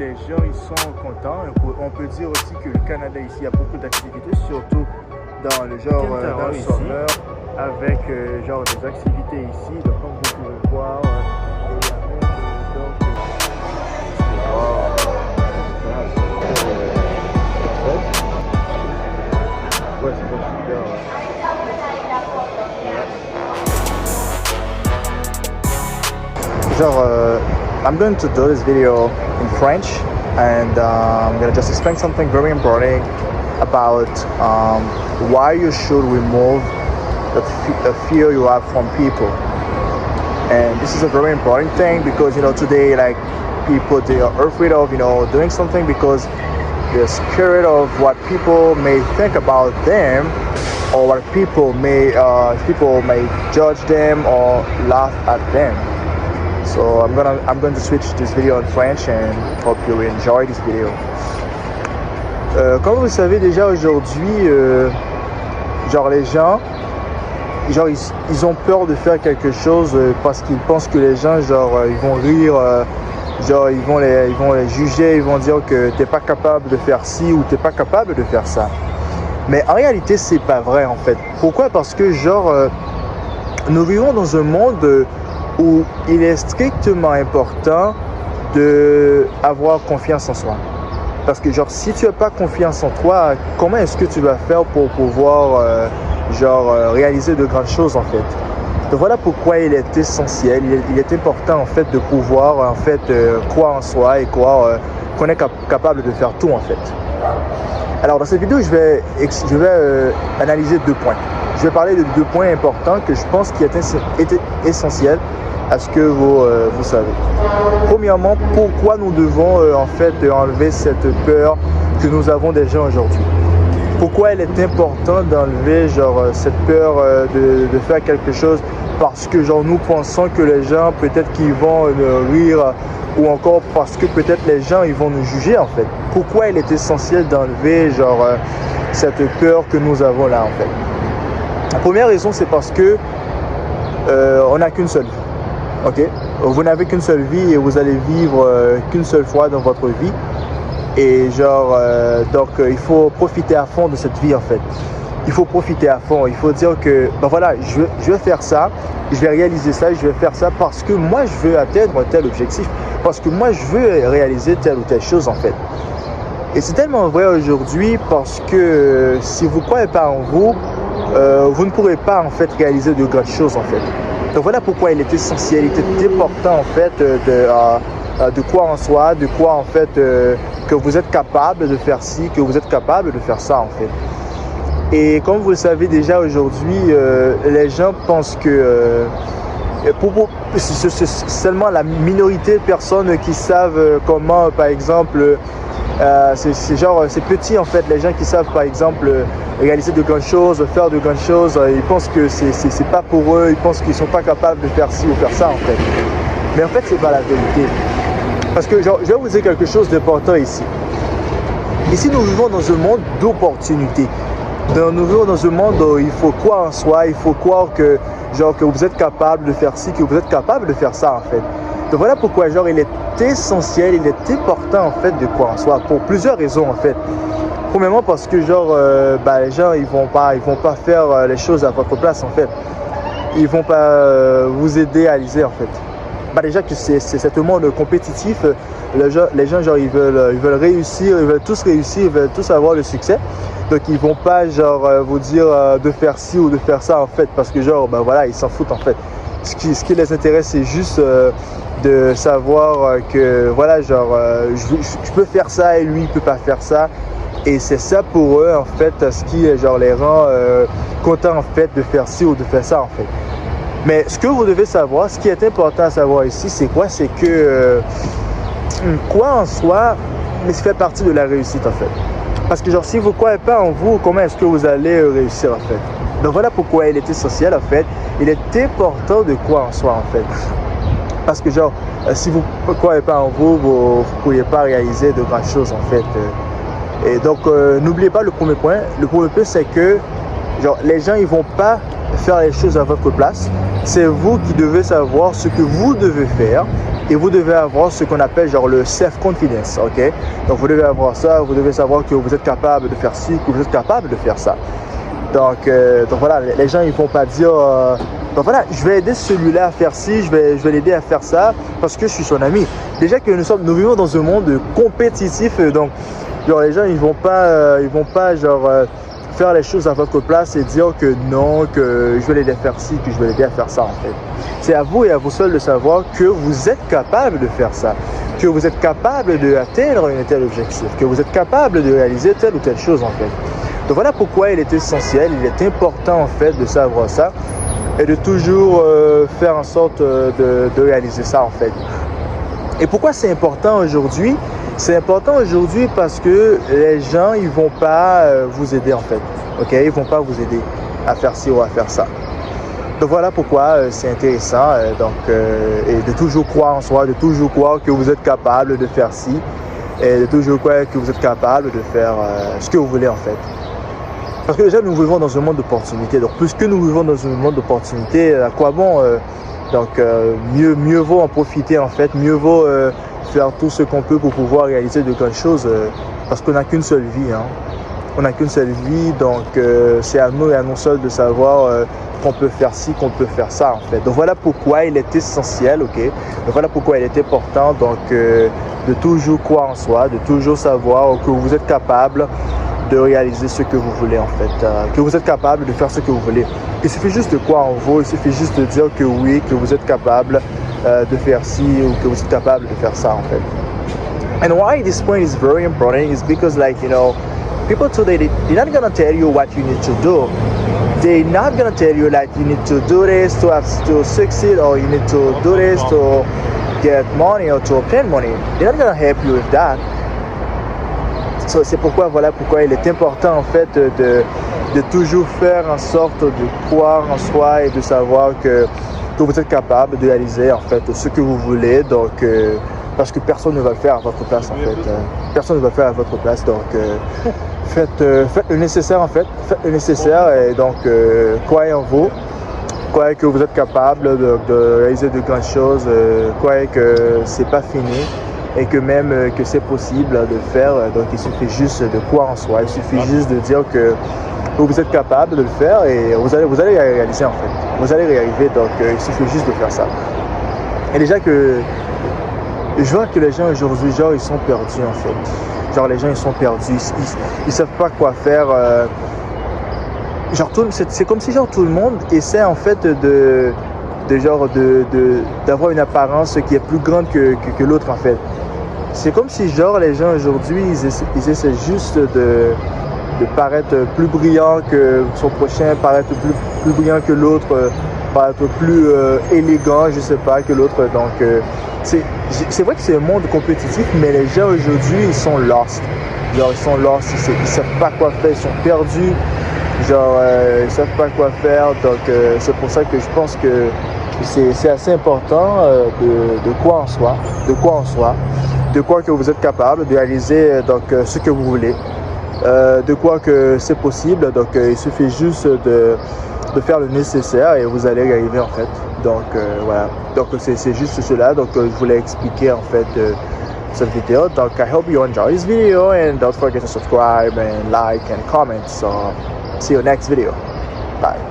les gens ils sont contents. On peut dire aussi que le Canada ici, il y a beaucoup d'activités, surtout dans le genre dans le summer, avec genre des activités ici. Donc comme vous pouvez voir, il y a même ouais, c'est pas super. Genre, I'm going to do this video in French, and I'm gonna just explain something very important about why you should remove the fear you have from people. And this is a very important thing because today, like, people, they are afraid of doing something because they're scared of what people may think about them, or what people may judge them or laugh at them. So I'm going to switch this video in French and hope you enjoy this video. Comme vous le savez déjà aujourd'hui, genre les gens, genre ils ont peur de faire quelque chose parce qu'ils pensent que les gens ils vont rire, genre ils vont les juger, ils vont dire que t'es pas capable de faire ci ou t'es pas capable de faire ça. Mais en réalité c'est pas vrai en fait. Pourquoi? Parce que nous vivons dans un monde où il est strictement important d'avoir confiance en soi. Parce que si tu n'as pas confiance en toi, comment est-ce que tu vas faire pour pouvoir réaliser de grandes choses en fait? Donc voilà pourquoi il est essentiel, il est important en fait de pouvoir croire en soi et croire qu'on est capable de faire tout en fait. Alors dans cette vidéo, je vais analyser 2 points. Je vais parler de 2 points importants que je pense qui est essentiel à ce que vous savez. Premièrement, pourquoi nous devons enlever cette peur que nous avons des gens aujourd'hui. Pourquoi il est important d'enlever cette peur de faire quelque chose, parce que nous pensons que les gens peut-être qu'ils vont nous rire, ou encore parce que peut-être les gens ils vont nous juger en fait. Pourquoi il est essentiel d'enlever cette peur que nous avons là en fait. La première raison, c'est parce que on n'a qu'une seule vie. Ok, vous n'avez qu'une seule vie et vous allez vivre qu'une seule fois dans votre vie. Et donc il faut profiter à fond de cette vie en fait. Il faut profiter à fond. Il faut dire que ben voilà, je vais faire ça, je vais réaliser ça, je vais faire ça parce que moi je veux atteindre un tel objectif, parce que moi je veux réaliser telle ou telle chose en fait. Et c'est tellement vrai aujourd'hui parce que si vous ne croyez pas en vous, vous ne pourrez pas en fait réaliser de grandes choses en fait. Donc voilà pourquoi il est essentiel, il est important en fait de croire en soi, de croire en fait que vous êtes capable de faire ci, que vous êtes capable de faire ça en fait. Et comme vous le savez déjà aujourd'hui, les gens pensent que c'est seulement la minorité de personnes qui savent comment, par exemple, c'est petit en fait, les gens qui savent par exemple réaliser de grandes choses, faire de grandes choses, ils pensent que c'est pas pour eux, ils pensent qu'ils sont pas capables de faire ci ou faire ça en fait. Mais en fait c'est pas la vérité. Parce que je vais vous dire quelque chose d'important ici. Ici nous vivons dans un monde d'opportunités. Nous vivons dans un monde où il faut croire en soi, il faut croire que vous êtes capable de faire ci, que vous êtes capable de faire ça en fait. Donc voilà pourquoi il est essentiel, il est important en fait de croire en soi pour plusieurs raisons en fait. Premièrement parce que les gens ils vont pas faire les choses à votre place en fait. Ils vont pas vous aider à réaliser en fait. Déjà que c'est un monde compétitif, les gens ils veulent réussir, ils veulent tous réussir, ils veulent tous avoir le succès. Donc ils vont pas vous dire de faire ci ou de faire ça en fait, parce que voilà, ils s'en foutent en fait. Ce qui les intéresse, c'est juste de savoir que voilà, je peux faire ça et lui il peut pas faire ça. Et c'est ça pour eux en fait ce qui les rend contents en fait de faire ci ou de faire ça en fait. Mais ce que vous devez savoir, ce qui est important à savoir ici, c'est quoi? C'est que croire en soi, mais ça fait partie de la réussite en fait. Parce que si vous ne croyez pas en vous, comment est-ce que vous allez réussir en fait? Donc voilà pourquoi il est essentiel en fait. Il est important de croire en soi en fait. Parce que si vous ne croyez pas en vous, vous ne pourriez pas réaliser de grandes choses en fait. Et donc n'oubliez pas le premier point. Le premier point c'est que les gens ils vont pas faire les choses à votre place. C'est vous qui devez savoir ce que vous devez faire et vous devez avoir ce qu'on appelle genre le self-confidence, ok? Donc vous devez avoir ça, vous devez savoir que vous êtes capable de faire ci, que vous êtes capable de faire ça. Donc voilà, les gens ils vont pas dire donc voilà, je vais aider celui-là à faire ci, je vais l'aider à faire ça parce que je suis son ami. Déjà que nous vivons dans un monde compétitif, donc genre les gens ils vont pas genre faire les choses à votre place et dire que non, que je vais l'aider à faire ci, que je vais l'aider à faire ça en fait. C'est à vous et à vous seuls de savoir que vous êtes capable de faire ça, que vous êtes capable d'atteindre un tel objectif, que vous êtes capable de réaliser telle ou telle chose en fait. Donc voilà pourquoi il est essentiel, il est important en fait de savoir ça et de toujours faire en sorte de réaliser ça en fait. Et pourquoi c'est important aujourd'hui? C'est important aujourd'hui parce que les gens ils vont pas vous aider en fait, ok? Ils vont pas vous aider à faire ci ou à faire ça. Donc voilà pourquoi c'est intéressant et de toujours croire en soi, de toujours croire que vous êtes capable de faire ci et de toujours croire que vous êtes capable de faire ce que vous voulez en fait. Parce que déjà nous vivons dans un monde d'opportunités. Donc puisque nous vivons dans un monde d'opportunités, à quoi bon mieux vaut en profiter en fait, mieux vaut faire tout ce qu'on peut pour pouvoir réaliser de grandes choses parce qu'on n'a qu'une seule vie. Hein. On n'a qu'une seule vie, donc c'est à nous et à nous seuls de savoir qu'on peut faire ci, qu'on peut faire ça en fait. Donc voilà pourquoi il est essentiel, ok? Donc voilà pourquoi il est important de toujours croire en soi, de toujours savoir que vous êtes capable de réaliser ce que vous voulez en fait, que vous êtes capable de faire ce que vous voulez. Il suffit juste de croire en vous, il suffit juste de dire que oui, que vous êtes capable de faire ci ou que vous êtes capable de faire ça en fait. And why this point is very important is because people today, they're not going to tell you what you need to do. They're not going to tell you like you need to do this to succeed or you need to do this to get money or to obtain money. They're not going to help you with that. So, c'est pourquoi il est important en fait de toujours faire en sorte de croire en soi et de savoir que vous êtes capable de réaliser en fait ce que vous voulez. Donc parce que personne ne va le faire à votre place en fait. Personne ne va le faire à votre place. Donc faites le nécessaire en fait. Faites le nécessaire et donc croyez en vous. Croyez que vous êtes capable de réaliser de grandes choses. Croyez que c'est pas fini. Et que même que c'est possible de le faire, donc il suffit juste de croire en soi, il suffit juste de dire que vous êtes capable de le faire et vous allez réaliser en fait, vous allez y arriver, donc il suffit juste de faire ça. Et déjà que je vois que les gens aujourd'hui, genre ils sont perdus en fait, genre les gens ils sont perdus, ils savent pas quoi faire, genre c'est comme si genre tout le monde essaie en fait d'avoir une apparence qui est plus grande que l'autre en fait. C'est comme si genre les gens aujourd'hui ils essaient juste de paraître plus brillant que son prochain, paraître plus brillant que l'autre, paraître plus élégant, je sais pas, que l'autre. Donc c'est vrai que c'est un monde compétitif, mais les gens aujourd'hui ils sont lost. Genre ils sont lost, ils savent pas quoi faire, ils sont perdus. Genre ils savent pas quoi faire. Donc c'est pour ça que je pense que c'est assez important de croire en soi, de croire que vous êtes capable de réaliser ce que vous voulez, de croire que c'est possible. Donc il suffit juste de faire le nécessaire et vous allez y arriver en fait. Donc voilà. Donc c'est juste cela. Donc je voulais expliquer en fait cette vidéo. Donc I hope you enjoy this video and don't forget to subscribe and like and comment. So see you next video. Bye.